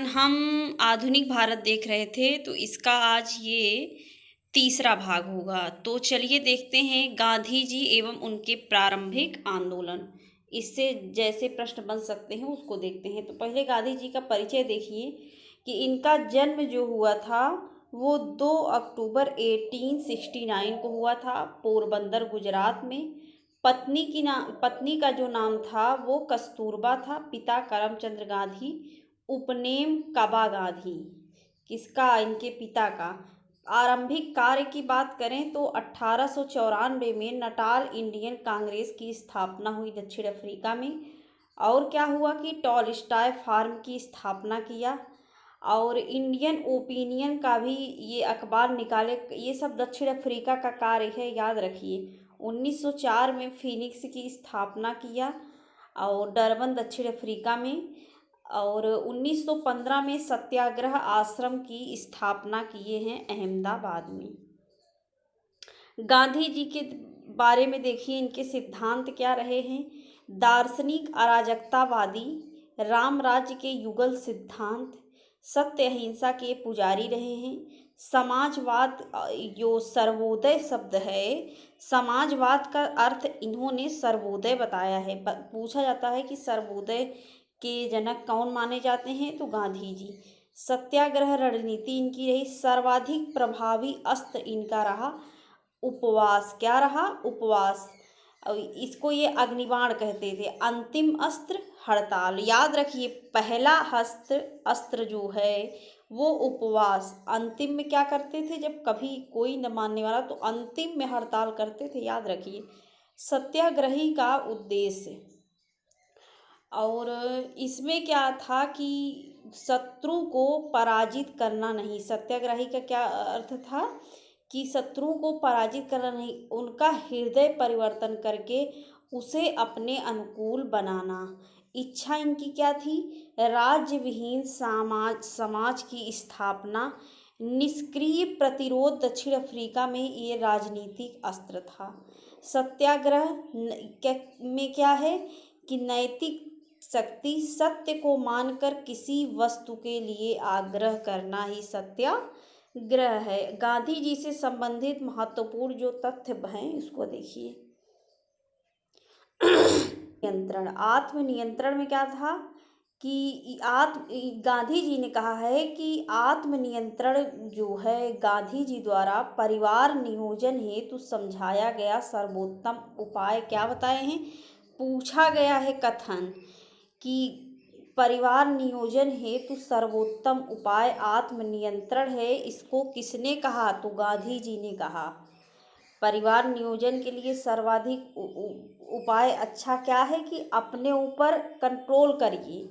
हम आधुनिक भारत देख रहे थे तो इसका आज ये तीसरा भाग होगा। तो चलिए देखते हैं गांधी जी एवं उनके प्रारंभिक आंदोलन। इससे जैसे प्रश्न बन सकते हैं उसको देखते हैं। तो पहले गांधी जी का परिचय देखिए कि इनका जन्म जो हुआ था वो 2 अक्टूबर 1869 को हुआ था पोरबंदर गुजरात में। पत्नी का जो नाम था वो कस्तूरबा था। पिता करमचंद गांधी, उपनेम कबा गांधी। किसका? इनके पिता का। आरंभिक कार्य की बात करें तो 1894 में नटाल इंडियन कांग्रेस की स्थापना हुई दक्षिण अफ्रीका में। और क्या हुआ कि टॉलस्टॉय फार्म की स्थापना किया और इंडियन ओपिनियन का भी ये अखबार निकाले। ये सब दक्षिण अफ्रीका का कार्य है, याद रखिए। 1904 में फिनिक्स की स्थापना किया और डरबन दक्षिण अफ्रीका में। और 1915 में सत्याग्रह आश्रम की स्थापना किए हैं अहमदाबाद में। गांधी जी के बारे में देखिए, इनके सिद्धांत क्या रहे हैं। दार्शनिक अराजकतावादी, राम राज्य के युगल सिद्धांत, सत्य अहिंसा के पुजारी रहे हैं। समाजवाद, जो सर्वोदय शब्द है, समाजवाद का अर्थ इन्होंने सर्वोदय बताया है। पूछा जाता है कि सर्वोदय के जनक कौन माने जाते हैं, तो गांधी जी। सत्याग्रह रणनीति इनकी रही। सर्वाधिक प्रभावी अस्त्र इनका रहा उपवास। क्या रहा? उपवास। और इसको ये अग्निबाण कहते थे। अंतिम अस्त्र हड़ताल। याद रखिए, पहला अस्त्र जो है वो उपवास। अंतिम में क्या करते थे? जब कभी कोई न मानने वाला तो अंतिम में हड़ताल करते थे, याद रखिए। सत्याग्रही का उद्देश्य, और इसमें क्या था कि शत्रु को पराजित करना नहीं। सत्याग्रही का क्या अर्थ था कि शत्रु को पराजित करना नहीं, उनका हृदय परिवर्तन करके उसे अपने अनुकूल बनाना। इच्छा इनकी क्या थी? राज्य विहीन समाज की स्थापना। निष्क्रिय प्रतिरोध दक्षिण अफ्रीका में ये राजनीतिक अस्त्र था। सत्याग्रह में क्या है कि नैतिक शक्ति, सत्य को मानकर किसी वस्तु के लिए आग्रह करना ही सत्याग्रह है। गांधी जी से संबंधित महत्वपूर्ण जो तथ्य हैं इसको देखिए। नियंत्रण, आत्मनियंत्रण में क्या था कि गांधी जी ने कहा है कि आत्मनियंत्रण जो है गांधी जी द्वारा परिवार नियोजन हेतु समझाया गया सर्वोत्तम उपाय। क्या बताए हैं? पूछा गया है कथन कि परिवार नियोजन हेतु सर्वोत्तम उपाय आत्मनियंत्रण है। इसको किसने कहा? तो गांधी जी ने कहा। परिवार नियोजन के लिए सर्वाधिक उपाय अच्छा क्या है कि अपने ऊपर कंट्रोल करिए।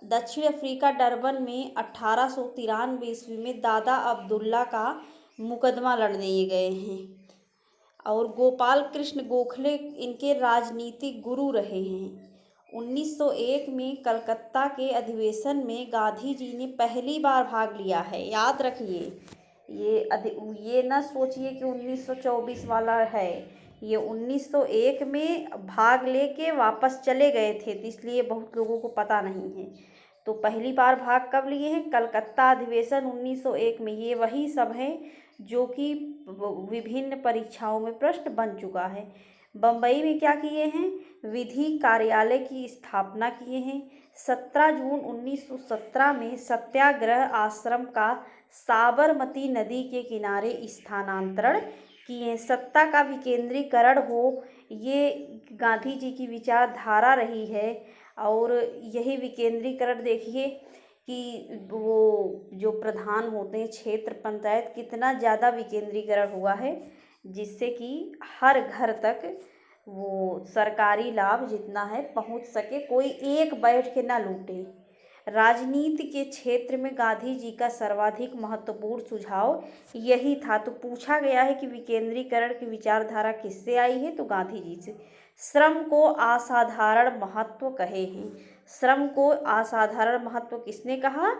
दक्षिण अफ्रीका डरबन में 1893 ईस्वी में दादा अब्दुल्ला का मुकदमा लड़ने गए हैं और गोपाल कृष्ण गोखले इनके राजनीतिक गुरु रहे हैं। 1901 में कलकत्ता के अधिवेशन में गांधी जी ने पहली बार भाग लिया है, याद रखिए। ये न सोचिए कि 1924 वाला है, ये 1901 में भाग लेके वापस चले गए थे, तो इसलिए बहुत लोगों को पता नहीं है। तो पहली बार भाग कब लिए हैं? कलकत्ता अधिवेशन 1901 में। ये वही सब है जो कि विभिन्न परीक्षाओं में प्रश्न बन चुका है। बम्बई में क्या किए हैं? विधि कार्यालय की स्थापना किए हैं। 17 जून 1917 में सत्याग्रह आश्रम का साबरमती नदी के किनारे स्थानांतरण किए। सत्ता का विकेंद्रीकरण हो, ये गांधी जी की विचारधारा रही है। और यही विकेंद्रीकरण देखिए कि वो जो प्रधान होते हैं क्षेत्र पंचायत, कितना ज़्यादा विकेंद्रीकरण हुआ है, जिससे कि हर घर तक वो सरकारी लाभ जितना है पहुंच सके, कोई एक बैठ के ना लूटे। राजनीति के क्षेत्र में गांधी जी का सर्वाधिक महत्वपूर्ण सुझाव यही था। तो पूछा गया है कि विकेंद्रीकरण की विचारधारा किससे आई है, तो गांधी जी से। श्रम को असाधारण महत्व कहे हैं। श्रम को असाधारण महत्व किसने कहा?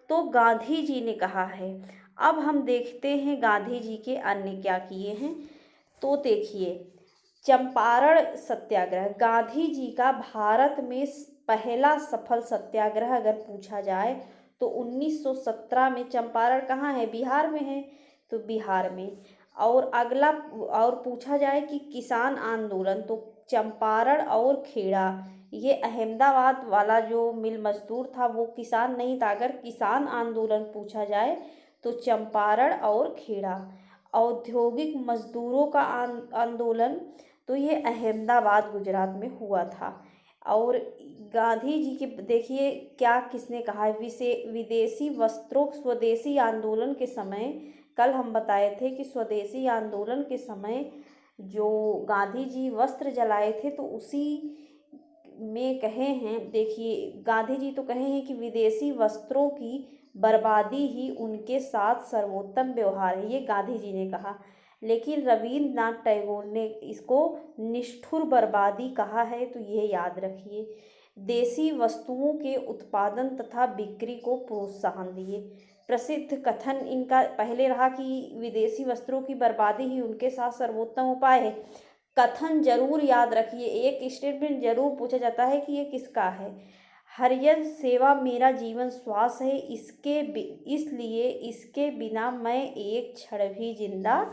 तो गांधी जी ने कहा है। अब हम देखते हैं गांधी जी के अन्य क्या किए हैं। तो देखिए, चंपारण सत्याग्रह, गांधी जी का भारत में पहला सफल सत्याग्रह अगर पूछा जाए तो 1917 में चंपारण कहाँ है, बिहार में है, तो बिहार में। और अगला और पूछा जाए कि किसान आंदोलन, तो चंपारण और खेड़ा, ये अहमदाबाद वाला जो मिल मजदूर था वो किसान नहीं था। अगर किसान आंदोलन पूछा जाए तो चंपारण और खेड़ा। औद्योगिक मजदूरों का आंदोलन, तो ये अहमदाबाद गुजरात में हुआ था। और गांधी जी के देखिए क्या किसने कहा है, विदेशी वस्त्रों स्वदेशी आंदोलन के समय, कल हम बताए थे कि स्वदेशी आंदोलन के समय जो गांधी जी वस्त्र जलाए थे तो उसी में कहे हैं, देखिए गांधी जी तो कहे हैं कि विदेशी वस्त्रों की बर्बादी ही उनके साथ सर्वोत्तम व्यवहार है, ये गांधी जी ने कहा। लेकिन रविन्द्रनाथ टैगोर ने इसको निष्ठुर बर्बादी कहा है, तो ये याद रखिए। देसी वस्तुओं के उत्पादन तथा बिक्री को प्रोत्साहन दिए। प्रसिद्ध कथन इनका पहले रहा कि विदेशी वस्त्रों की बर्बादी ही उनके साथ सर्वोत्तम उपाय है। कथन जरूर याद रखिए, एक स्टेटमेंट जरूर पूछा जाता है कि ये किसका है। हरियर सेवा मेरा जीवन श्वास है, इसलिए इसके बिना मैं एक क्षण भी जिंदा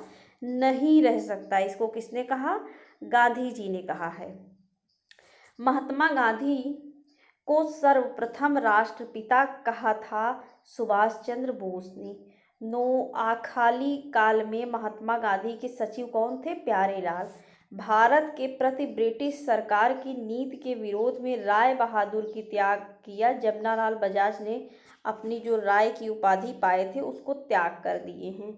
नहीं रह सकता। इसको किसने कहा, गांधी जी ने कहा है। महात्मा गांधी को सर्वप्रथम राष्ट्रपिता कहा था सुभाष चंद्र बोस ने। नोआखाली काल में महात्मा गांधी के सचिव कौन थे, प्यारेलाल। भारत के प्रति ब्रिटिश सरकार की नीति के विरोध में राय बहादुर की त्याग किया। जमनालाल बजाज ने अपनी जो राय की उपाधि पाए थे उसको त्याग कर दिए हैं।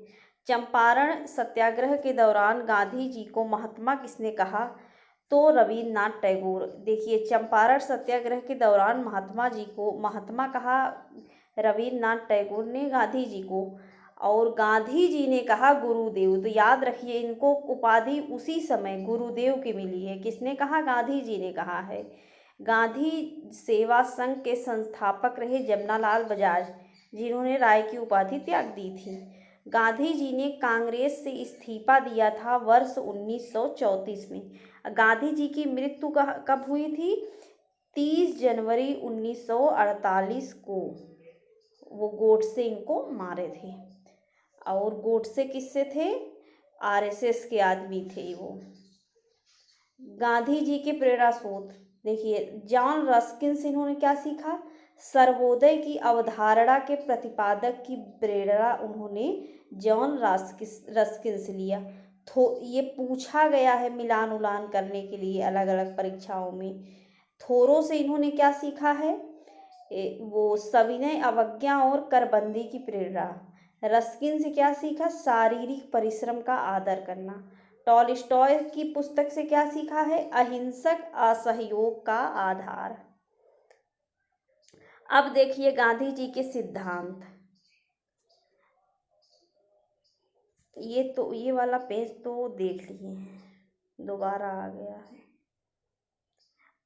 चंपारण सत्याग्रह के दौरान गांधी जी को महात्मा किसने कहा, तो रविन्द्रनाथ टैगोर। देखिए चंपारण सत्याग्रह के दौरान महात्मा जी को महात्मा कहा रविन्द्रनाथ टैगोर ने गांधी जी को, और गांधी जी ने कहा गुरुदेव। तो याद रखिए इनको उपाधि उसी समय गुरुदेव की मिली है। किसने कहा, गांधी जी ने कहा है। गांधी सेवा संघ के संस्थापक रहे जमनालाल बजाज, जिन्होंने राय की उपाधि त्याग दी थी। गांधी जी ने कांग्रेस से इस्तीफा दिया था वर्ष 1934 में। गांधी जी की मृत्यु कब हुई थी, 30 जनवरी 1948 को। वो गोडसे इनको मारे थे। और गोडसे किससे थे, आरएसएस के आदमी थे वो। गांधी जी के प्रेरणा स्रोत, देखिए जॉन रस्किन से इन्होंने क्या सीखा, सर्वोदय की अवधारणा के प्रतिपादक की प्रेरणा उन्होंने जॉन रस्किन से लिया। ये पूछा गया है मिलान उलान करने के लिए अलग अलग परीक्षाओं में। थोरो से इन्होंने क्या सीखा है, वो सविनय अवज्ञा और करबंदी की प्रेरणा। रस्किन से क्या सीखा, शारीरिक परिश्रम का आदर करना। टॉलस्टॉय की पुस्तक से क्या सीखा है, अहिंसक असहयोग का आधार। अब देखिए गांधी जी के सिद्धांत, ये वाला पेज तो देख लिए, दोबारा आ गया है।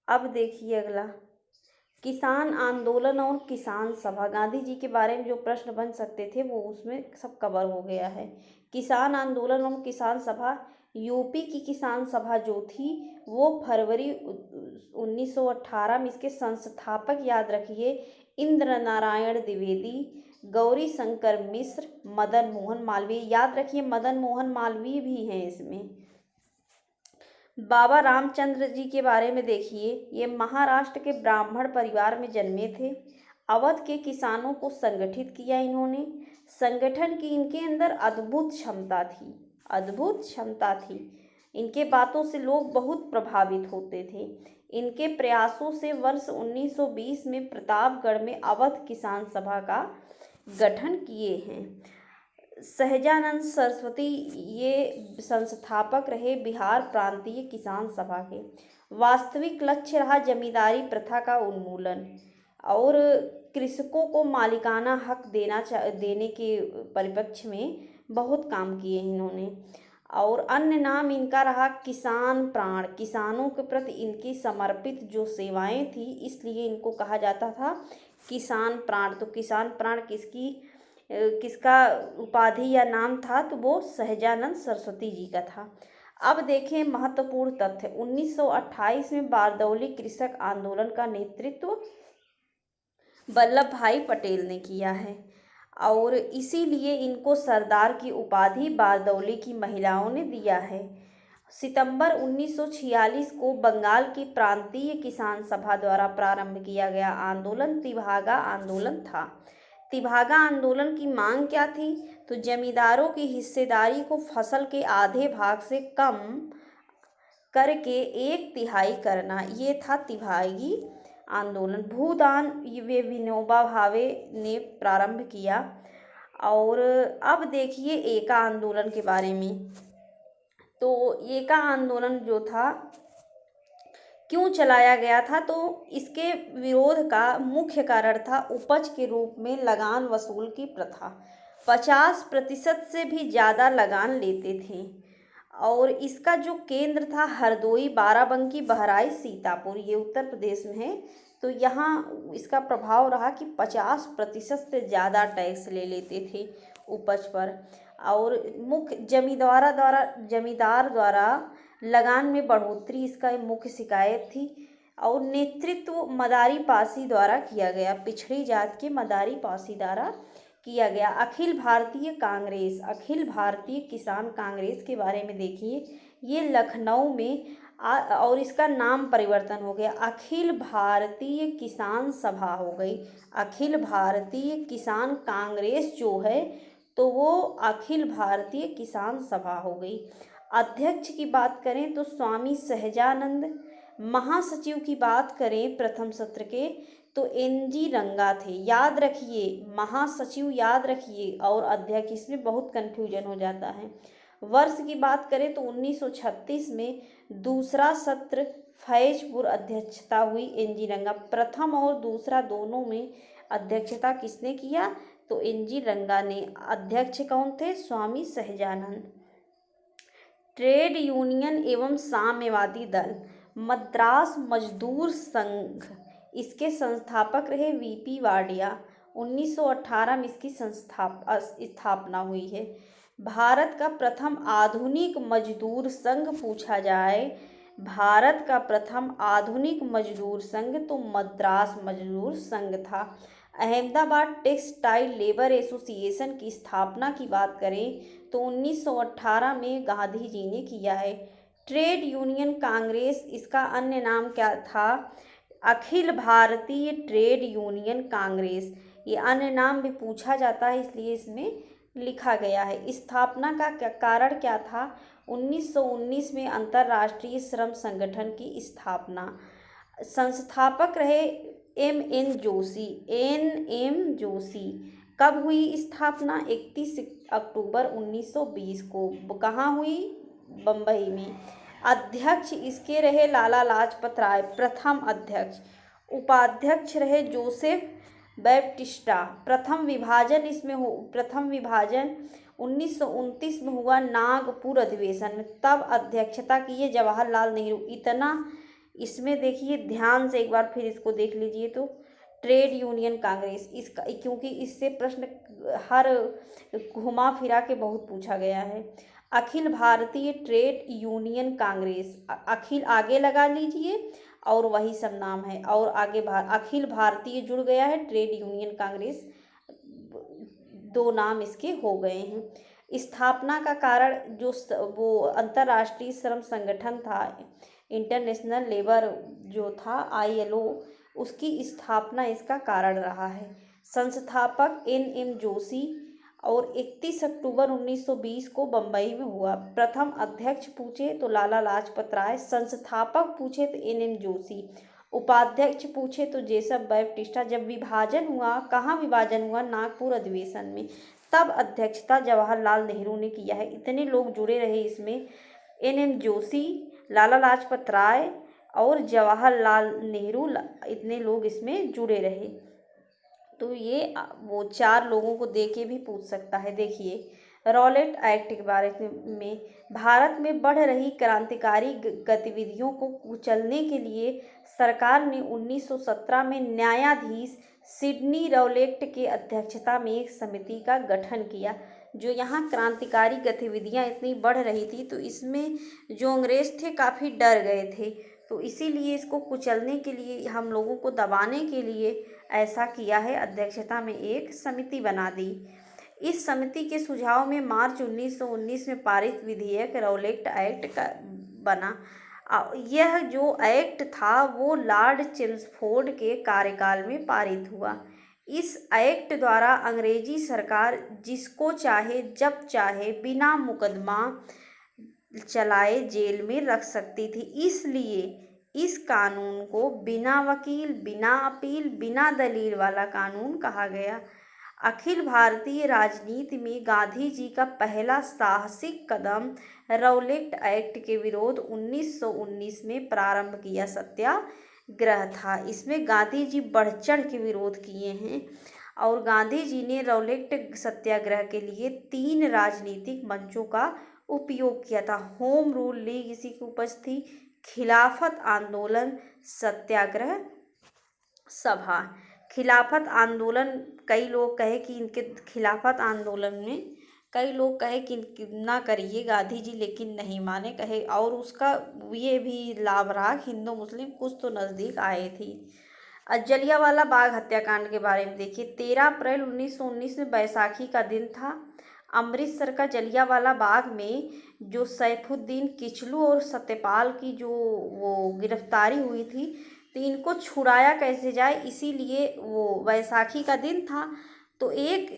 अब देखिए अगला, किसान आंदोलन और किसान सभा। गांधी जी के बारे में जो प्रश्न बन सकते थे वो उसमें सब कवर हो गया है। किसान आंदोलन और किसान सभा, यूपी की किसान सभा जो थी वो फरवरी 1918 में, इसके संस्थापक याद रखिए इंद्र नारायण द्विवेदी, गौरी शंकर मिश्र, मदन मोहन मालवीय। याद रखिए मदन मोहन मालवीय भी हैं इसमें। बाबा रामचंद्र जी के बारे में देखिए, ये महाराष्ट्र के ब्राह्मण परिवार में जन्मे थे। अवध के किसानों को संगठित किया इन्होंने। संगठन की इनके अंदर अद्भुत क्षमता थी, अद्भुत क्षमता थी। इनके बातों से लोग बहुत प्रभावित होते थे। इनके प्रयासों से वर्ष 1920 में प्रतापगढ़ में अवध किसान सभा का गठन किए हैं। सहजानंद सरस्वती ये संस्थापक रहे बिहार प्रांतीय किसान सभा के। वास्तविक लक्ष्य रहा जमींदारी प्रथा का उन्मूलन और कृषकों को मालिकाना हक देने के परिप्रेक्ष्य में बहुत काम किए इन्होंने। और अन्य नाम इनका रहा किसान प्राण, किसानों के प्रति इनकी समर्पित जो सेवाएं थी इसलिए इनको कहा जाता था किसान प्राण। तो किसान प्राण किसका उपाधि या नाम था, तो वो सहजानंद सरस्वती जी का था। अब देखें महत्वपूर्ण तथ्य, 1928 में बारदौली कृषक आंदोलन का नेतृत्व वल्लभ भाई पटेल ने किया है और इसीलिए इनको सरदार की उपाधि बारदौली की महिलाओं ने दिया है। सितंबर 1946 को बंगाल की प्रांतीय किसान सभा द्वारा प्रारंभ किया गया आंदोलन तिभागा आंदोलन था। तिभागा आंदोलन की मांग क्या थी? तो जमींदारों की हिस्सेदारी को फसल के आधे भाग से कम करके 1/3 करना, ये था तिभागी आंदोलन। भूदान वे विनोबा भावे ने प्रारंभ किया। और अब देखिए एका आंदोलन के बारे में। तो एका आंदोलन जो था क्यों चलाया गया था? तो इसके विरोध का मुख्य कारण था उपज के रूप में लगान वसूल की प्रथा। 50% से भी ज़्यादा लगान लेते थे और इसका जो केंद्र था हरदोई, बाराबंकी, बहराइच, सीतापुर, ये उत्तर प्रदेश में है। तो यहाँ इसका प्रभाव रहा कि 50% से ज़्यादा टैक्स ले लेते थे उपज पर। और मुख्य जमींदार द्वारा लगान में बढ़ोतरी इसका मुख्य शिकायत थी। और नेतृत्व मदारी पासी द्वारा किया गया, पिछड़ी जात के मदारी पासी द्वारा किया गया। अखिल भारतीय किसान कांग्रेस के बारे में देखिए, ये लखनऊ में और इसका नाम परिवर्तन हो गया, अखिल भारतीय किसान सभा हो गई। अखिल भारतीय किसान कांग्रेस जो है तो वो अखिल भारतीय किसान सभा हो गई। अध्यक्ष की बात करें तो स्वामी सहजानंद। महासचिव की बात करें प्रथम सत्र के तो NG रंगा थे। याद रखिए, महासचिव याद रखिए और अध्यक्ष, इसमें बहुत कन्फ्यूजन हो जाता है। वर्ष की बात करें तो 1936 में दूसरा सत्र फैजपुर अध्यक्षता हुई NG रंगा। प्रथम और दूसरा दोनों में अध्यक्षता किसने किया? तो NG रंगा ने। अध्यक्ष कौन थे? स्वामी सहजानंद। ट्रेड यूनियन एवं साम्यवादी दल, मद्रास मजदूर संघ, इसके संस्थापक रहे VP वाडिया। 1918 में इसकी स्थापना हुई है। भारत का प्रथम आधुनिक मजदूर संघ पूछा जाए, भारत का प्रथम आधुनिक मजदूर संघ तो मद्रास मजदूर संघ था। अहमदाबाद टेक्सटाइल लेबर एसोसिएशन की स्थापना की बात करें तो 1918 में गांधी जी ने किया है। ट्रेड यूनियन कांग्रेस, इसका अन्य नाम क्या था? Akhil Bharatiya trade union Congress. ये अन्य नाम भी पूछा जाता है इसलिए इसमें लिखा गया है। स्थापना का कारण क्या था? 1919 में अंतर्राष्ट्रीय श्रम संगठन की स्थापना। संस्थापक रहे NM जोशी। कब हुई स्थापना? 31 अक्टूबर 1920 को। कहाँ हुई? बम्बई में। अध्यक्ष इसके रहे लाला लाजपत राय, प्रथम अध्यक्ष। उपाध्यक्ष रहे जोसेफ बैप्टिस्टा। प्रथम विभाजन 1929 में हुआ नागपुर अधिवेशन में, तब अध्यक्षता की है जवाहरलाल नेहरू। इतना इसमें देखिए ध्यान से एक बार फिर इसको देख लीजिए। तो ट्रेड यूनियन कांग्रेस, इसका क्योंकि इससे प्रश्न हर घुमा फिरा के बहुत पूछा गया है। अखिल भारतीय ट्रेड यूनियन कांग्रेस, अखिल आगे लगा लीजिए और वही सब नाम है और आगे अखिल भारतीय जुड़ गया है, ट्रेड यूनियन कांग्रेस दो नाम इसके हो गए हैं। स्थापना का कारण जो वो अंतर्राष्ट्रीय श्रम संगठन था, इंटरनेशनल लेबर जो था ILO, उसकी स्थापना इसका कारण रहा है। संस्थापक NM जोशी और 31 अक्टूबर 1920 को बम्बई में हुआ। प्रथम अध्यक्ष पूछे तो लाला लाजपत राय, संस्थापक पूछे तो NM जोशी, उपाध्यक्ष पूछे तो जेसप बैप्टिस्टा। जब विभाजन हुआ, कहाँ विभाजन हुआ? नागपुर अधिवेशन में, तब अध्यक्षता जवाहरलाल नेहरू ने किया है। इतने लोग जुड़े रहे इसमें, NM जोशी, लाला लाजपत राय और जवाहरलाल नेहरू, इतने लोग इसमें जुड़े रहे। तो ये वो 4 लोगों को दे के भी पूछ सकता है। देखिए रॉलेट एक्ट के बारे में, भारत में बढ़ रही क्रांतिकारी गतिविधियों को कुचलने के लिए सरकार ने 1917 में न्यायाधीश सिडनी रॉलेट के अध्यक्षता में एक समिति का गठन किया। जो यहाँ क्रांतिकारी गतिविधियाँ इतनी बढ़ रही थी तो इसमें जो अंग्रेज थे काफ़ी डर गए थे, तो इसीलिए इसको कुचलने के लिए, हम लोगों को दबाने के लिए ऐसा किया है। अध्यक्षता में एक समिति बना दी। इस समिति के सुझाव में मार्च 1919 में पारित विधेयक रौलेट एक्ट का बना। यह जो एक्ट था वो लॉर्ड चेम्सफोर्ड के कार्यकाल में पारित हुआ। इस एक्ट द्वारा अंग्रेजी सरकार जिसको चाहे जब चाहे बिना मुकदमा चलाए जेल में रख सकती थी। इसलिए इस कानून को बिना वकील, बिना अपील, बिना दलील वाला कानून कहा गया। अखिल भारतीय राजनीति में गांधी जी का पहला साहसिक कदम रौलेट एक्ट के विरोध 1919 में प्रारंभ किया सत्याग्रह था। इसमें गांधी जी बढ़ चढ़ के विरोध किए हैं और गांधी जी ने रौलेट सत्याग्रह के लिए 3 राजनीतिक मंचों का उपयोग किया था। होम रूल लीग इसी की उपज थी, खिलाफत आंदोलन, सत्याग्रह सभा। खिलाफत आंदोलन, कई लोग कहे कि इनके खिलाफत आंदोलन में कई लोग कहे कि ना करिए गांधी जी, लेकिन नहीं माने, कहे। और उसका ये भी लाभ रहा, हिंदू मुस्लिम कुछ तो नज़दीक आए थी। जलियांवाला बाग हत्याकांड के बारे में देखिए। 13 अप्रैल 1919 में बैसाखी का दिन था। अमृतसर का जलियांवाला बाग में जो सैफुद्दीन किचलू और सत्यपाल की जो वो गिरफ्तारी हुई थी, तो इनको छुड़ाया कैसे जाए, इसीलिए वो बैसाखी का दिन था तो एक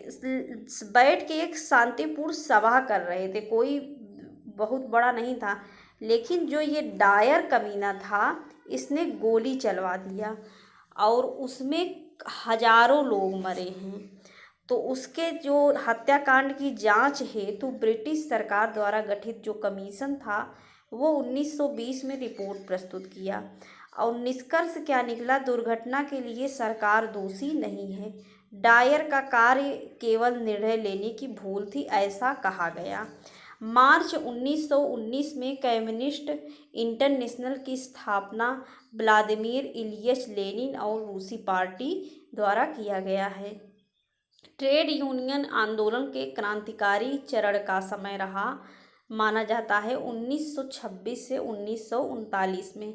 बैठ के एक शांतिपूर्ण सभा कर रहे थे। कोई बहुत बड़ा नहीं था, लेकिन जो ये डायर कमीना था इसने गोली चलवा दिया और उसमें हजारों लोग मरे हैं। तो उसके जो हत्याकांड की जांच हेतु ब्रिटिश सरकार द्वारा गठित जो कमीशन था वो 1920 में रिपोर्ट प्रस्तुत किया और निष्कर्ष क्या निकला, दुर्घटना के लिए सरकार दोषी नहीं है। डायर का कार्य केवल निर्णय लेने की भूल थी, ऐसा कहा गया। मार्च 1919 में कम्युनिस्ट इंटरनेशनल की स्थापना व्लादिमीर इलियच लेनिन और रूसी पार्टी द्वारा किया गया है। ट्रेड यूनियन आंदोलन के क्रांतिकारी चरण का समय रहा माना जाता है 1926 से 1939 में।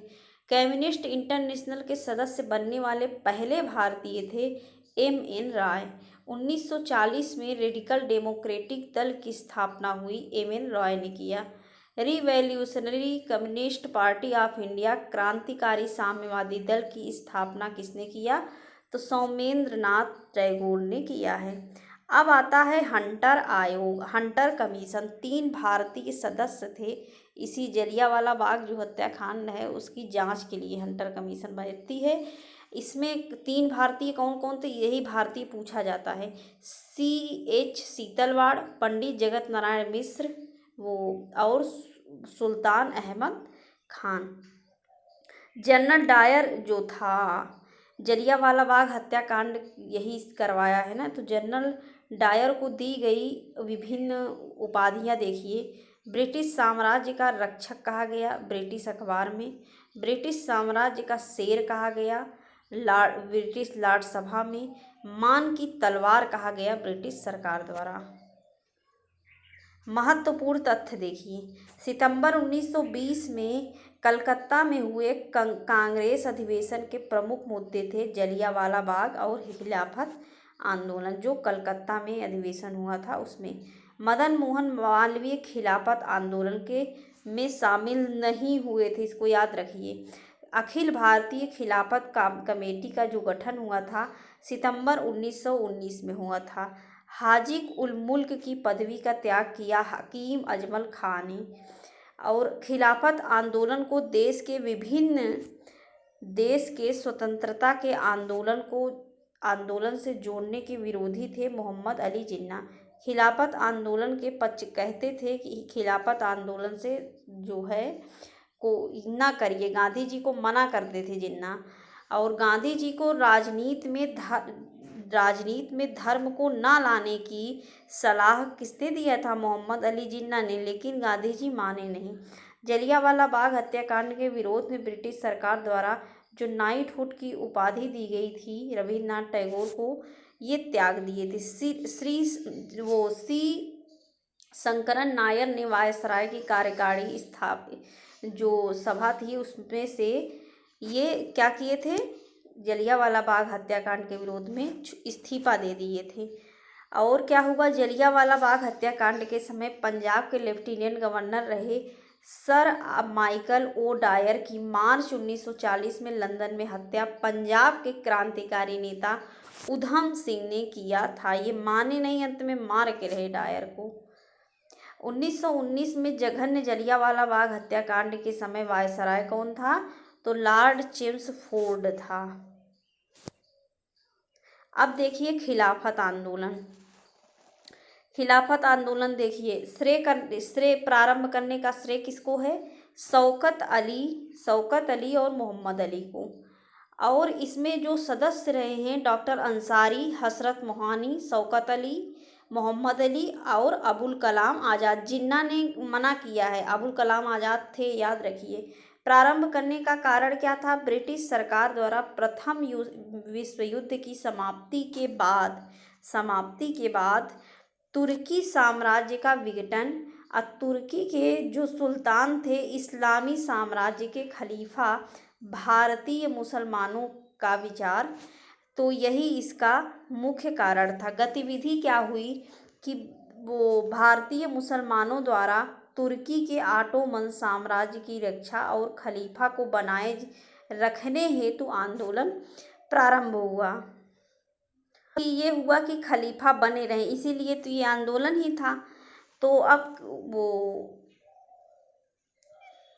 कम्युनिस्ट इंटरनेशनल के सदस्य बनने वाले पहले भारतीय थे M.N. राय। 1940 में रेडिकल डेमोक्रेटिक दल की स्थापना हुई, M.N. रॉय ने किया। Revolutionary communist party of India क्रांतिकारी साम्यवादी दल की स्थापना किसने किया, तो सौमेंद्र नाथ टैगोर ने किया है। अब आता है हंटर आयोग, हंटर कमीशन। 3 भारतीय सदस्य थे इसी जलियांवाला बाग जो हत्याकांड है उसकी जांच के लिए हंटर कमीशन बैठती है। इसमें 3 भारतीय कौन कौन थे, यही भारतीय पूछा जाता है। C.H. सीतलवाड़, पंडित जगत नारायण मिश्र वो और सुल्तान अहमद खान। जनरल डायर जो था, जलियांवाला बाग हत्याकांड यही करवाया है ना, तो जनरल डायर को दी गई विभिन्न उपाधियां देखिए। ब्रिटिश साम्राज्य का रक्षक कहा गया ब्रिटिश अखबार में, ब्रिटिश साम्राज्य का शेर कहा गया ब्रिटिश लॉर्ड सभा में, मान की तलवार कहा गया ब्रिटिश सरकार द्वारा। महत्वपूर्ण तथ्य देखिए। सितंबर 1920 में कलकत्ता में हुए कांग्रेस अधिवेशन के प्रमुख मुद्दे थे जलियांवाला बाग और खिलाफत आंदोलन। जो कलकत्ता में अधिवेशन हुआ था उसमें मदन मोहन मालवीय खिलाफत आंदोलन के में शामिल नहीं हुए थे, इसको याद रखिए। अखिल भारतीय खिलाफत कमेटी का जो गठन हुआ था सितंबर 1919 में हुआ था। हाजी उल मुल्क की पदवी का त्याग किया हकीम अजमल खां ने और खिलाफत आंदोलन को देश के स्वतंत्रता के आंदोलन से जोड़ने के विरोधी थे मोहम्मद अली जिन्ना। खिलाफत आंदोलन के पक्ष कहते थे कि खिलाफत आंदोलन से जो है को ना करिए, गांधी जी को मना करते थे जिन्ना। और गांधी जी को राजनीति में धर्म को ना लाने की सलाह किसने दिया था, मोहम्मद अली जिन्ना ने, लेकिन गांधी जी माने नहीं। जलियांवाला बाग हत्याकांड के विरोध में ब्रिटिश सरकार द्वारा जो नाइटहुड की उपाधि दी गई थी रविन्द्रनाथ टैगोर को, ये त्याग दिए थे। सी शंकरन नायर ने वायसराय की कार्यकारिणी जो सभा थी उसमें से ये क्या किए थे, जलियांवाला बाग हत्याकांड के विरोध में इस्तीफा दे दिए थे। और क्या हुआ, जलियांवाला बाग हत्याकांड के समय पंजाब के लेफ्टिनेंट गवर्नर रहे सर माइकल ओ डायर की मार्च 1940 में लंदन में हत्या पंजाब के क्रांतिकारी नेता उधम सिंह ने किया था। ये माने नहीं, अंत में मार के रहे डायर को। 1919 में जघन्य जलियांवाला बाग हत्याकांड के समय वायसराय कौन था, तो लॉर्ड चेम्सफोर्ड था। अब देखिए खिलाफत आंदोलन। खिलाफत आंदोलन देखिए, श्रेय प्रारंभ करने का श्रेय किसको है, शौकत अली और मोहम्मद अली को। और इसमें जो सदस्य रहे हैं डॉक्टर अंसारी, हसरत मोहानी, शौकत अली, मोहम्मद अली और अबुल कलाम आज़ाद। जिन्ना ने मना किया है, अबुल कलाम आज़ाद थे, याद रखिए। प्रारंभ करने का कारण क्या था, ब्रिटिश सरकार द्वारा प्रथम विश्व युद्ध की समाप्ति के बाद तुर्की साम्राज्य का विघटन और तुर्की के जो सुल्तान थे इस्लामी साम्राज्य के खलीफा भारतीय मुसलमानों का विचार, तो यही इसका मुख्य कारण था। गतिविधि क्या हुई कि वो भारतीय मुसलमानों द्वारा तुर्की के ऑटोमन साम्राज्य की रक्षा और खलीफा को बनाए रखने हेतु आंदोलन प्रारंभ हुआ। ये हुआ कि खलीफा बने रहे, इसीलिए तो ये आंदोलन ही था। तो अब वो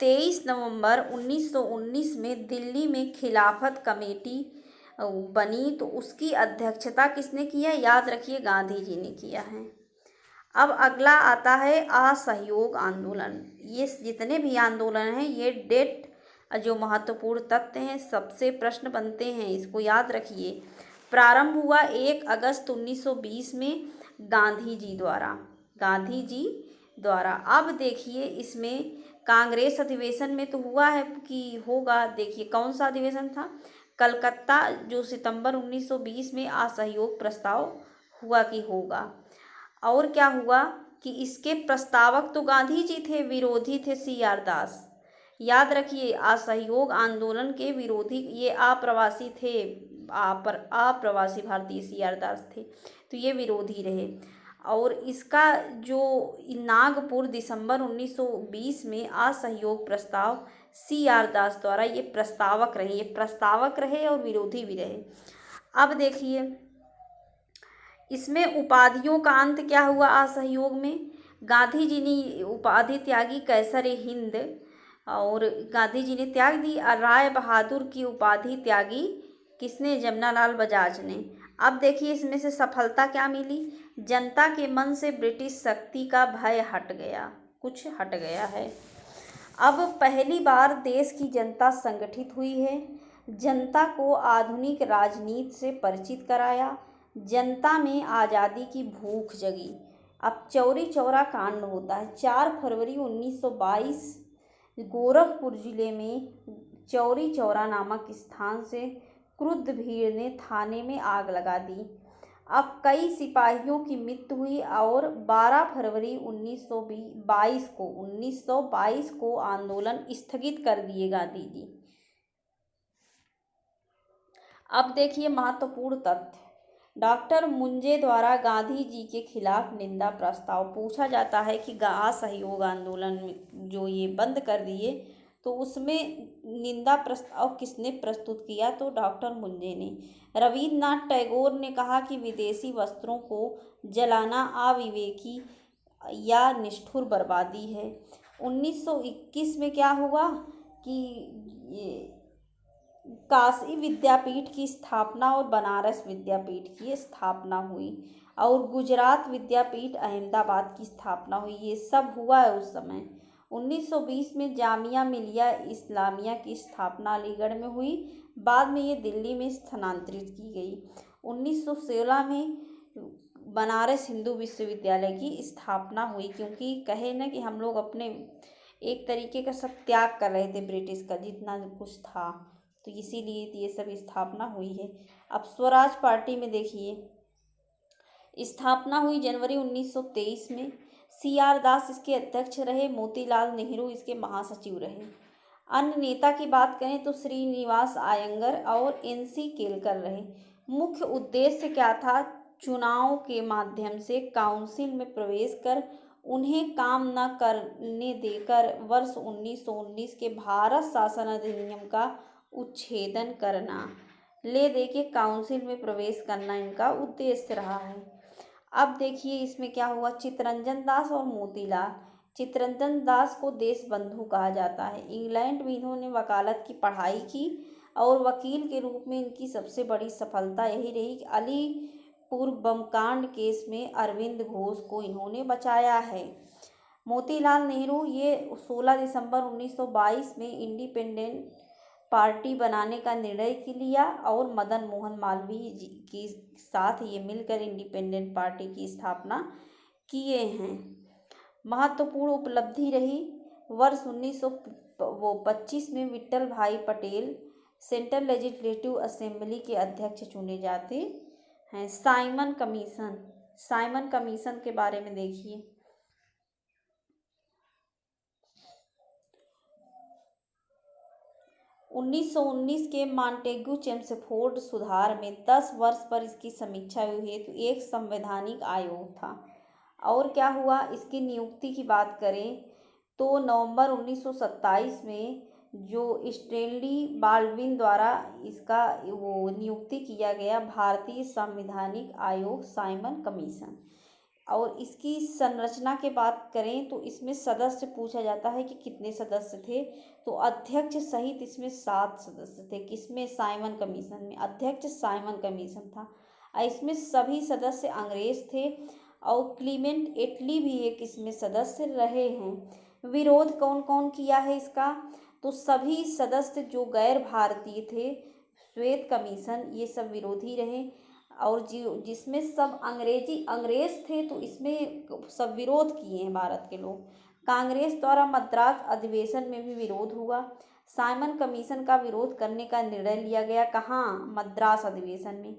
23 नवंबर 1919 में दिल्ली में खिलाफत कमेटी बनी, तो उसकी अध्यक्षता किसने किया, याद रखिए गांधी जी ने किया है। अब अगला आता है असहयोग आंदोलन। ये जितने भी आंदोलन हैं ये डेट जो महत्वपूर्ण तथ्य हैं, सबसे प्रश्न बनते हैं, इसको याद रखिए। प्रारंभ हुआ 1 अगस्त 1920 में गांधी जी द्वारा। अब देखिए इसमें कांग्रेस अधिवेशन में तो हुआ है कि होगा, देखिए कौन सा अधिवेशन था, कलकत्ता, जो सितंबर 1920 में असहयोग प्रस्ताव हुआ कि होगा। और क्या हुआ कि इसके प्रस्तावक तो गांधी जी थे, विरोधी थे CR दास। याद रखिए असहयोग आंदोलन के विरोधी ये अप्रवासी थे, अप्रवासी भारतीय CR दास थे, तो ये विरोधी रहे। और इसका जो नागपुर दिसंबर 1920 में असहयोग प्रस्ताव CR दास द्वारा ये प्रस्तावक रहे और विरोधी भी रहे। अब देखिए इसमें उपाधियों का अंत क्या हुआ असहयोग में, गांधी जी ने उपाधि त्यागी कैसर हिंद, और गांधी जी ने त्याग दी। राय बहादुर की उपाधि त्यागी किसने, जमनालाल बजाज ने। अब देखिए इसमें से सफलता क्या मिली, जनता के मन से ब्रिटिश शक्ति का भय हट गया है। अब पहली बार देश की जनता संगठित हुई है, जनता को आधुनिक राजनीति से परिचित कराया, जनता में आज़ादी की भूख जगी। अब चौरी चौरा कांड होता है 4 फरवरी 1922 गोरखपुर जिले में चौरी चौरा नामक स्थान से क्रुद्ध भीड़ ने थाने में आग लगा दी। अब कई सिपाहियों की मृत्यु हुई और 12 फरवरी 1922 को आंदोलन स्थगित कर दिए गांधी जी। अब देखिए महत्वपूर्ण तथ्य, डॉक्टर मुंजे द्वारा गांधी जी के खिलाफ निंदा प्रस्ताव। पूछा जाता है कि असहयोग आंदोलन में जो ये बंद कर दिए, तो उसमें निंदा प्रस्ताव किसने प्रस्तुत किया, तो डॉक्टर मुंजे ने। रविन्द्रनाथ टैगोर ने कहा कि विदेशी वस्त्रों को जलाना अविवेकी या निष्ठुर बर्बादी है। 1921 में क्या हुआ कि काशी विद्यापीठ की स्थापना और बनारस विद्यापीठ की स्थापना हुई, और गुजरात विद्यापीठ अहमदाबाद की स्थापना हुई। ये सब हुआ है उस समय। 1920 में जामिया मिलिया इस्लामिया की स्थापना अलीगढ़ में हुई, बाद में ये दिल्ली में स्थानांतरित की गई। 1916 में बनारस हिंदू विश्वविद्यालय की स्थापना हुई, क्योंकि कहे ना कि हम लोग अपने एक तरीके का सब त्याग कर रहे थे ब्रिटिश का जितना कुछ था, तो इसीलिए ये सब स्थापना हुई है। अब स्वराज पार्टी में देखिए स्थापना हुई जनवरी 1923 में। CR दास इसके अध्यक्ष रहे, मोतीलाल नेहरू इसके महासचिव रहे। अन्य नेता की बात करें तो श्रीनिवास अयंगर और NC केलकर रहे। मुख्य उद्देश्य क्या था? चुनाव के माध्यम से काउंसिल में प्रवेश कर उन्हें काम न करने देकर वर्ष 1919 के भारत शासन अधिनियम का उच्छेदन करना, ले दे के काउंसिल में प्रवेश करना इनका उद्देश्य रहा है। अब देखिए इसमें क्या हुआ, चित्तरंजन दास और मोतीलाल। चित्तरंजन दास को देशबंधु कहा जाता है। इंग्लैंड में इन्होंने वकालत की पढ़ाई की और वकील के रूप में इनकी सबसे बड़ी सफलता यही रही कि अलीपुर बमकांड केस में अरविंद घोष को इन्होंने बचाया है। मोतीलाल नेहरू ये 16 दिसंबर 1922 में इंडिपेंडेंट पार्टी बनाने का निर्णय लिया और मदन मोहन मालवीय जी के साथ ये मिलकर इंडिपेंडेंट पार्टी की स्थापना किए हैं। महत्वपूर्ण उपलब्धि रही, वर्ष 1925 में विट्ठल भाई पटेल सेंट्रल लेजिस्लेटिव असेंबली के अध्यक्ष चुने जाते हैं। साइमन कमीशन के बारे में देखिए। 1919 के मॉन्टेग्यू चेम्सफोर्ड सुधार में 10 वर्ष पर इसकी समीक्षा हुई हेतु एक संवैधानिक आयोग था। और क्या हुआ, इसकी नियुक्ति की बात करें तो नवंबर 1927 में जो स्टैनली बाल्डविन द्वारा इसका वो नियुक्ति किया गया भारतीय संवैधानिक आयोग साइमन कमीशन। और इसकी संरचना के बात करें तो इसमें सदस्य पूछा जाता है कि कितने सदस्य थे, तो अध्यक्ष सहित इसमें 7 सदस्य थे। किसमें? साइमन कमीशन में। अध्यक्ष साइमन कमीशन था और इसमें सभी सदस्य अंग्रेज थे और क्लीमेंट एटली भी एक इसमें सदस्य रहे हैं। विरोध कौन कौन किया है इसका? तो सभी सदस्य जो गैर भारतीय थे, श्वेत कमीशन, ये सब विरोधी रहे। और जिसमें सब अंग्रेज थे तो इसमें सब विरोध किए हैं भारत के लोग। कांग्रेस द्वारा मद्रास अधिवेशन में भी विरोध हुआ। साइमन कमीशन का विरोध करने का निर्णय लिया गया। कहाँ? मद्रास अधिवेशन में।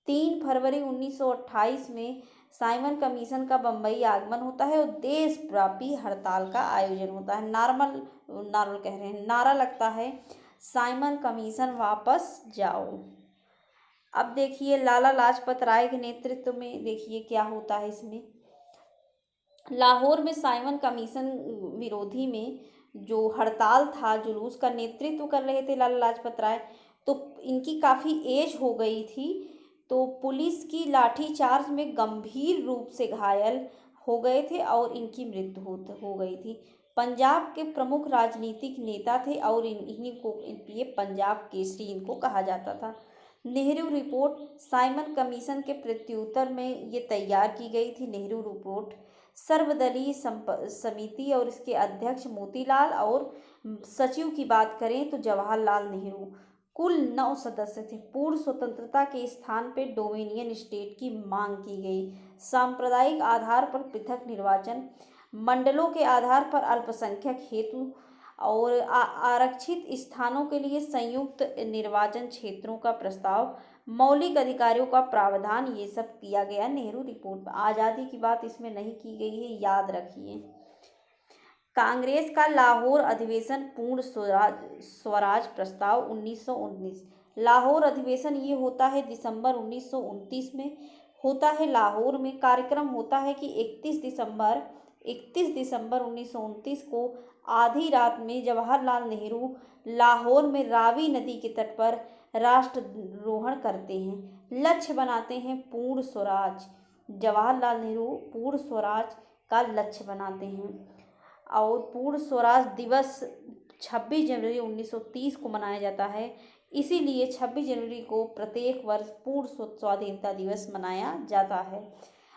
3 फरवरी 1928 में साइमन कमीशन का बम्बई आगमन होता है और देशव्यापी हड़ताल का आयोजन होता है। नारा लगता है, साइमन कमीशन वापस जाओ। अब देखिए लाला लाजपत राय के नेतृत्व में देखिए क्या होता है इसमें। लाहौर में साइमन कमीशन विरोधी में जो हड़ताल था, जुलूस का नेतृत्व कर रहे थे लाला लाजपत राय, तो इनकी काफ़ी एज हो गई थी, तो पुलिस की लाठीचार्ज में गंभीर रूप से घायल हो गए थे और इनकी मृत्यु हो गई थी। पंजाब के प्रमुख राजनीतिक नेता थे और इन्हीं को ये पंजाब केसरी इनको कहा जाता था। नेहरू रिपोर्ट साइमन कमीशन के प्रत्युत्तर में ये तैयार की गई थी। नेहरू रिपोर्ट सर्वदलीय समिति और इसके अध्यक्ष मोतीलाल और सचिव की बात करें तो जवाहरलाल नेहरू। कुल 9 सदस्य थे। पूर्ण स्वतंत्रता के स्थान पे डोमिनियन स्टेट की मांग की गई। सांप्रदायिक आधार पर पृथक निर्वाचन, मंडलों के आधार पर अल्पसंख्यक हेतु और आरक्षित स्थानों के लिए संयुक्त निर्वाचन क्षेत्रों का प्रस्ताव, मौलिक अधिकारों का प्रावधान, ये सब किया गया नेहरू रिपोर्ट में। आज़ादी की बात इसमें नहीं की गई है, याद रखिए। कांग्रेस का लाहौर अधिवेशन, पूर्ण स्वराज प्रस्ताव 1919। लाहौर अधिवेशन ये होता है दिसंबर 1929 में होता है लाहौर में। कार्यक्रम होता है कि 31 दिसंबर 1929 को आधी रात में जवाहरलाल नेहरू लाहौर में रावी नदी के तट पर राष्ट्रारोहण करते हैं। लक्ष्य बनाते हैं पूर्ण स्वराज। जवाहरलाल नेहरू पूर्ण स्वराज का लक्ष्य बनाते हैं और पूर्ण स्वराज दिवस 26 जनवरी 1930 को मनाया जाता है। इसीलिए 26 जनवरी को प्रत्येक वर्ष पूर्ण स्वाधीनता दिवस मनाया जाता है।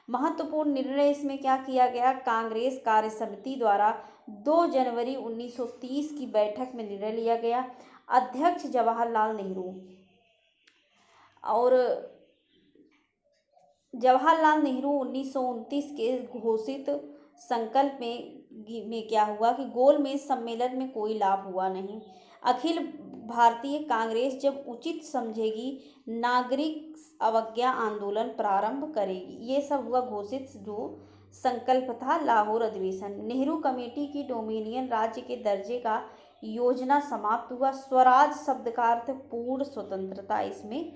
महत्वपूर्ण निर्णय इसमें क्या किया गया? कांग्रेस कार्य समिति द्वारा 2 जनवरी 1930 की बैठक में निर्णय लिया गया। अध्यक्ष जवाहरलाल नेहरू और जवाहरलाल नेहरू 1929 के घोषित संकल्प में क्या हुआ कि गोलमेज सम्मेलन में कोई लाभ हुआ नहीं। अखिल भारतीय कांग्रेस जब उचित समझेगी नागरिक अवज्ञा आंदोलन प्रारंभ करेगी। ये सब हुआ घोषित जो संकल्प था लाहौर अधिवेशन। नेहरू कमेटी की डोमिनियन राज्य के दर्जे का योजना समाप्त हुआ। स्वराज शब्द का अर्थ पूर्ण स्वतंत्रता इसमें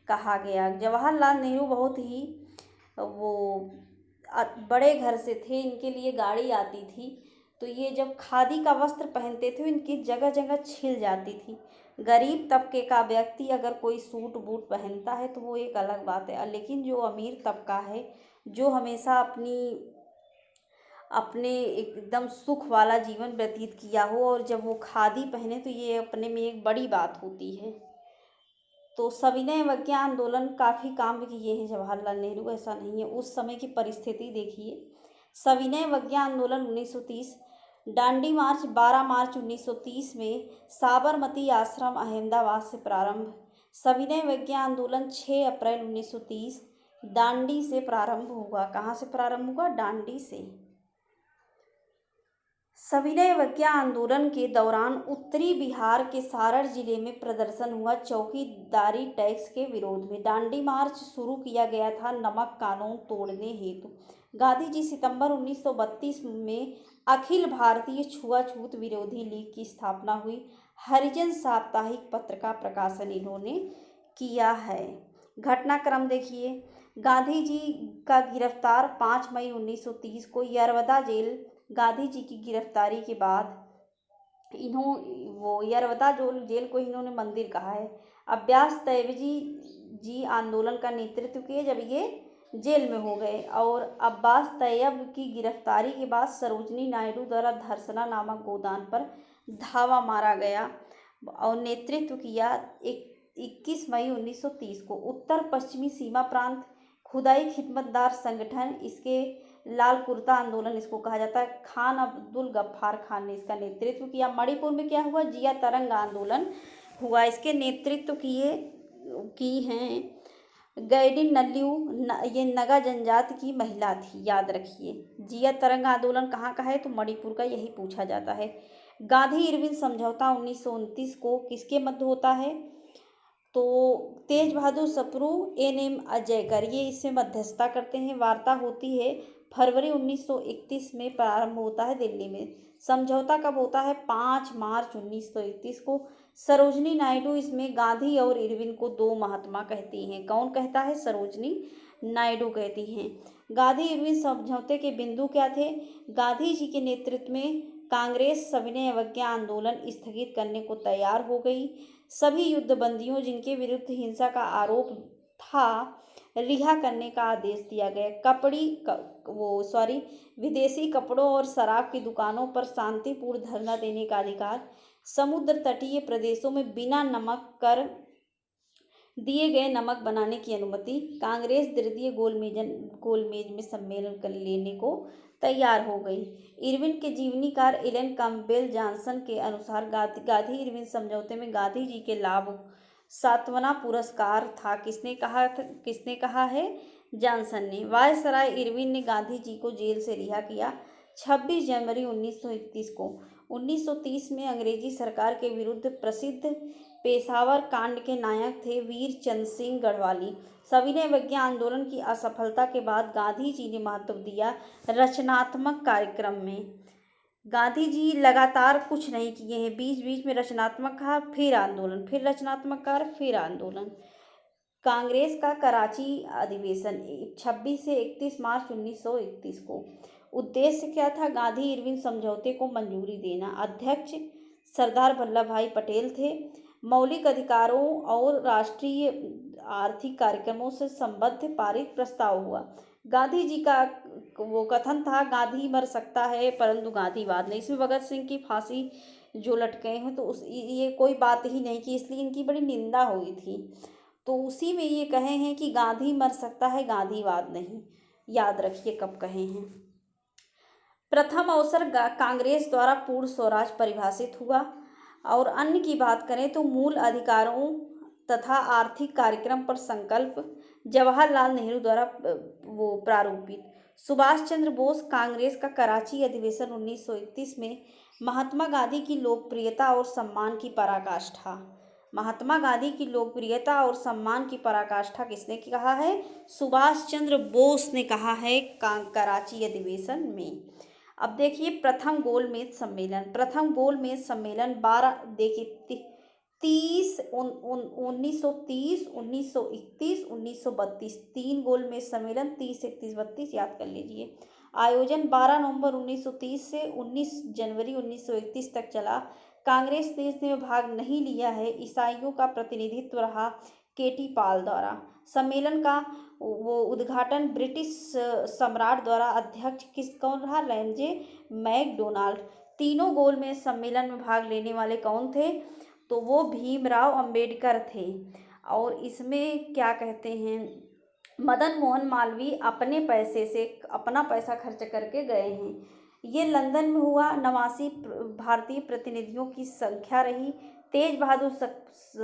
कहा गया। जवाहरलाल नेहरू बहुत ही वो बड़े घर से थे, इनके लिए गाड़ी आती थी, तो ये जब खादी का वस्त्र पहनते थे इनकी जगह जगह छिल जाती थी। गरीब तबके का व्यक्ति अगर कोई सूट बूट पहनता है तो वो एक अलग बात है, लेकिन जो अमीर तबका है, जो हमेशा अपने एकदम सुख वाला जीवन व्यतीत किया हो, और जब वो खादी पहने तो ये अपने में एक बड़ी बात होती है। तो सविनय अवज्ञा आंदोलन काफ़ी काम किए हैं जवाहरलाल नेहरू, ऐसा नहीं है। उस समय की परिस्थिति देखिए। सविनय अवज्ञा आंदोलन 1930, दांडी मार्च 12 मार्च 1930 में साबरमती आश्रम अहमदाबाद से प्रारंभ। सविनय अवज्ञा आंदोलन 6 अप्रैल 1930 दांडी से प्रारंभ हुआ। कहाँ से प्रारंभ हुआ? दांडी से। सविनय अवज्ञा आंदोलन के दौरान उत्तरी बिहार के सारण जिले में प्रदर्शन हुआ चौकीदारी टैक्स के विरोध में। दांडी मार्च शुरू किया गया था नमक कानून तोड़ने हेतु। गांधी जी सितंबर 1932 में अखिल भारतीय छुआछूत विरोधी लीग की स्थापना हुई। हरिजन साप्ताहिक पत्र का प्रकाशन इन्होंने किया है। घटनाक्रम देखिए। गांधी जी का गिरफ्तार 5 मई 1930 को यरवदा जेल। गांधी जी की गिरफ्तारी के बाद यरवदा जेल को इन्होंने मंदिर कहा है। अब्बास तैयबजी जी आंदोलन का नेतृत्व किए जब ये जेल में हो गए, और अब्बास तैयब की गिरफ्तारी के बाद सरोजनी नायडू द्वारा धरसना नामक गोदान पर धावा मारा गया और नेतृत्व किया 21 मई 1930 को। उत्तर पश्चिमी सीमा प्रांत खुदाई खिदमतदार संगठन, इसके लाल कुर्ता आंदोलन इसको कहा जाता है, खान अब्दुल गफ्फार खान ने इसका नेतृत्व किया। मणिपुर में क्या हुआ? जिया तरंग आंदोलन हुआ, इसके नेतृत्व की हैं गैडिन नल्यू। ये नगा जनजाति की महिला थी, याद रखिए। जिया तरंग आंदोलन कहाँ का है? तो मणिपुर का, यही पूछा जाता है। गांधी इरविन समझौता 1929 को किसके मध्य होता है? तो तेज बहादुर सप्रू, एन.एम. अजयकर, ये इससे मध्यस्थता करते हैं। वार्ता होती है फरवरी 1931 में, प्रारंभ होता है दिल्ली में। समझौता कब होता है? 5 मार्च 1931 को। सरोजनी नायडू इसमें गांधी और इरविन को दो महात्मा कहती हैं। कौन कहता है? सरोजनी नायडू कहती हैं। गांधी इरविन समझौते के बिंदु क्या थे? गांधी जी के नेतृत्व में कांग्रेस सविनय अवज्ञा आंदोलन स्थगित करने को तैयार हो गई। सभी युद्धबंदियों जिनके विरुद्ध हिंसा का आरोप था रिहा करने का आदेश दिया गया। विदेशी कपड़ों और शराब की दुकानों पर शांतिपूर्ण धरना देने का अधिकार। समुद्र तटीय प्रदेशों में बिना नमक कर दिए गए नमक बनाने की अनुमति। कांग्रेस द्वितीय गोलमेज में सम्मेलन कर लेने को तैयार हो गई। इरविन के जीवनीकार एलन कैम्पबेल जॉनसन के अनुसार गांधी इरविन समझौते में गांधी जी के लाभ सांत्वना पुरस्कार था। किसने कहा है? जॉनसन ने। वायसराय इरविन ने गांधी जी को जेल से रिहा किया 26 जनवरी 1931 को। 1930 में अंग्रेजी सरकार के विरुद्ध प्रसिद्ध पेशावर कांड के नायक थे वीर चंद सिंह गढ़वाली। सविनय अवज्ञा आंदोलन की असफलता के बाद गांधी जी ने महत्व दिया रचनात्मक कार्यक्रम में। गांधी जी लगातार कुछ नहीं किए हैं, बीच बीच में रचनात्मक कहा, फिर आंदोलन, फिर रचनात्मक कार्य, फिर आंदोलन। कांग्रेस का कराची अधिवेशन 26 से 31 मार्च 1931 को। उद्देश्य क्या था? गांधी इरविन समझौते को मंजूरी देना। अध्यक्ष सरदार वल्लभ भाई पटेल थे। मौलिक अधिकारों और राष्ट्रीय आर्थिक कार्यक्रमों से संबद्ध पारित प्रस्ताव हुआ। गांधी जी का वो कथन था, गांधी मर सकता है परंतु गांधीवाद नहीं। इसमें भगत सिंह की फांसी जो लटके हैं तो ये कोई बात ही नहीं की, इसलिए इनकी बड़ी निंदा हुई थी। तो उसी में ये कहे हैं कि गांधी मर सकता है, गांधीवाद नहीं। याद रखिए कब कहे हैं। प्रथम अवसर कांग्रेस द्वारा पूर्ण स्वराज परिभाषित हुआ। और अन्य की बात करें तो मूल अधिकारों तथा आर्थिक कार्यक्रम पर संकल्प जवाहरलाल नेहरू द्वारा वो प्रारूपित। सुभाष चंद्र बोस कांग्रेस का कराची अधिवेशन 1931 में महात्मा गांधी की लोकप्रियता और सम्मान की पराकाष्ठा। महात्मा गांधी की लोकप्रियता और सम्मान की पराकाष्ठा किसने कहा है? सुभाष चंद्र बोस ने कहा है कराची अधिवेशन में। अब देखिए प्रथम गोलमेज सम्मेलन 12 देखिए 1930, 1931, 1932 तीन गोलमेज सम्मेलन 30, 31, 32 याद कर लीजिए। आयोजन 12 नवंबर 1930 से 19 जनवरी 1931 तक चला। कांग्रेस ने इसमें भाग नहीं लिया है। ईसाइयों का प्रतिनिधित्व रहा केटी पाल द्वारा। सम्मेलन का वो उद्घाटन ब्रिटिश सम्राट द्वारा अध्यक्ष कौन रहा? Ramsay MacDonald. तीनों गोलमेज सम्मेलन में भाग लेने वाले कौन थे? तो वो भीमराव अंबेडकर थे। और इसमें क्या कहते हैं, मदन मोहन मालवीय अपने पैसे से अपना पैसा खर्च करके गए हैं। ये लंदन में हुआ। 89 भारतीय प्रतिनिधियों की संख्या रही। तेज बहादुर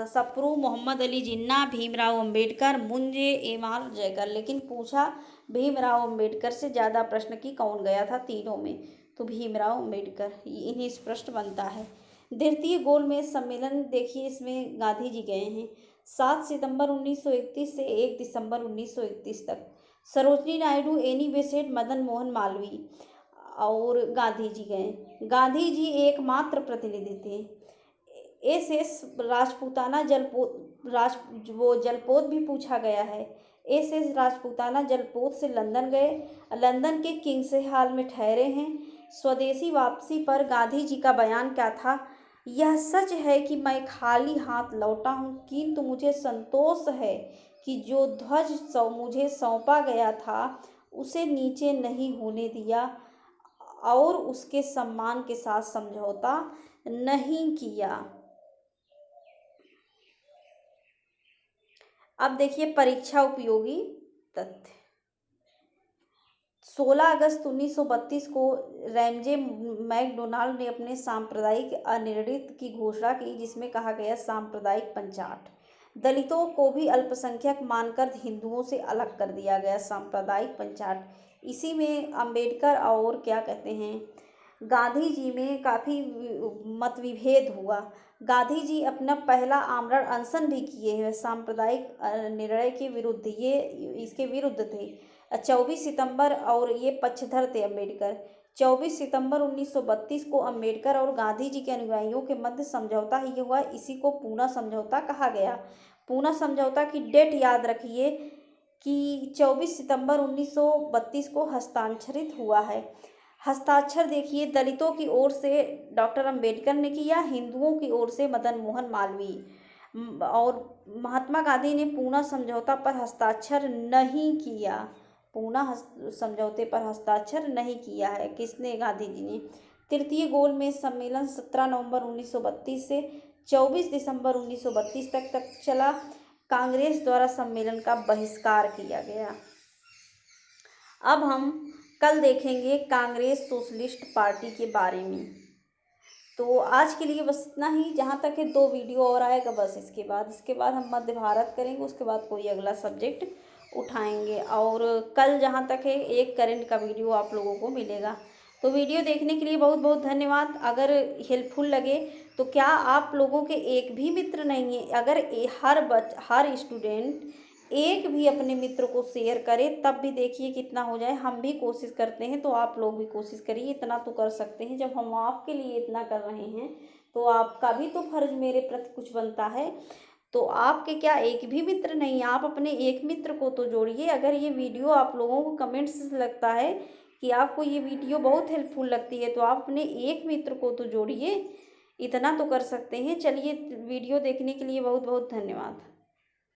सप्रू, मोहम्मद अली जिन्ना, भीमराव अंबेडकर, मुंजे एम.आर. जयकर। लेकिन पूछा भीमराव अंबेडकर से ज़्यादा प्रश्न की कौन गया था तीनों में? तो भीमराव अंबेडकर। इन्हीं से प्रश्न बनता है। द्वितीय गोलमेज सम्मेलन देखिए, इसमें गांधी जी गए हैं 7 सितंबर 1931 से 1 दिसंबर 1931 तक। सरोजनी नायडू, एनी बेसेंट, मदन मोहन मालवीय और गांधी जी गए। गांधी जी एकमात्र प्रतिनिधि थे। एस राजपूताना जलपोत भी पूछा गया है। एस राजपूताना जलपोत से लंदन गए। लंदन के किंग्स हॉल में ठहरे हैं। स्वदेशी वापसी पर गांधी जी का बयान क्या था? यह सच है कि मैं खाली हाथ लौटा हूँ, किंतु मुझे संतोष है कि जो ध्वज मुझे सौंपा गया था उसे नीचे नहीं होने दिया और उसके सम्मान के साथ समझौता नहीं किया। अब देखिए परीक्षा उपयोगी तथ्य। 16 अगस्त 1932 को रैमजे मैकडोनाल्ड ने अपने सांप्रदायिक अनिर्णित की घोषणा की, जिसमें कहा गया सांप्रदायिक पंचाट। दलितों को भी अल्पसंख्यक मानकर हिंदुओं से अलग कर दिया गया, सांप्रदायिक पंचाट। इसी में अंबेडकर और क्या कहते हैं गांधी जी में काफ़ी मतविभेद हुआ। गांधी जी अपना पहला आमरण अनशन भी किए हैं सांप्रदायिक निर्णय के विरुद्ध, ये इसके विरुद्ध थे। 24 सितंबर और ये पक्षधर थे अम्बेडकर। 24 सितंबर 1932 को अम्बेडकर और गांधी जी के अनुयायियों के मध्य समझौता ही हुआ। इसी को पूना समझौता कहा गया। पूना समझौता की डेट याद रखिए कि 24 सितंबर 1932 को हस्ताक्षरित हुआ है। हस्ताक्षर देखिए, दलितों की ओर से डॉक्टर अंबेडकर ने किया, हिंदुओं की ओर से मदन मोहन मालवीय। और महात्मा गांधी ने पूना समझौता पर हस्ताक्षर नहीं किया। पूना समझौते पर हस्ताक्षर नहीं किया है। किसने? गांधी जी ने। तृतीय गोलमेज सम्मेलन 17 नवंबर 1932 से 24 दिसंबर 1932 तक चला। कांग्रेस द्वारा सम्मेलन का बहिष्कार किया गया। अब हम कल देखेंगे कांग्रेस सोशलिस्ट पार्टी के बारे में। तो आज के लिए बस इतना ही। जहाँ तक है 2 वीडियो और आएगा बस। इसके बाद हम मध्य भारत करेंगे। उसके बाद कोई अगला सब्जेक्ट उठाएंगे। और कल जहाँ तक है एक करंट का वीडियो आप लोगों को मिलेगा। तो वीडियो देखने के लिए बहुत बहुत धन्यवाद। अगर हेल्पफुल लगे तो क्या आप लोगों के एक भी मित्र नहीं है? अगर हर स्टूडेंट एक भी अपने मित्र को शेयर करे तब भी देखिए कितना हो जाए। हम भी कोशिश करते हैं तो आप लोग भी कोशिश करिए। इतना तो कर सकते हैं। जब हम आपके लिए इतना कर रहे हैं तो आपका भी तो फर्ज मेरे प्रति कुछ बनता है। तो आपके क्या एक भी मित्र नहीं? आप अपने एक मित्र को तो जोड़िए। अगर ये वीडियो आप लोगों को कमेंट्स से लगता है कि आपको ये वीडियो बहुत हेल्पफुल लगती है तो आप अपने एक मित्र को तो जोड़िए। इतना तो कर सकते हैं। चलिए, वीडियो देखने के लिए बहुत बहुत धन्यवाद।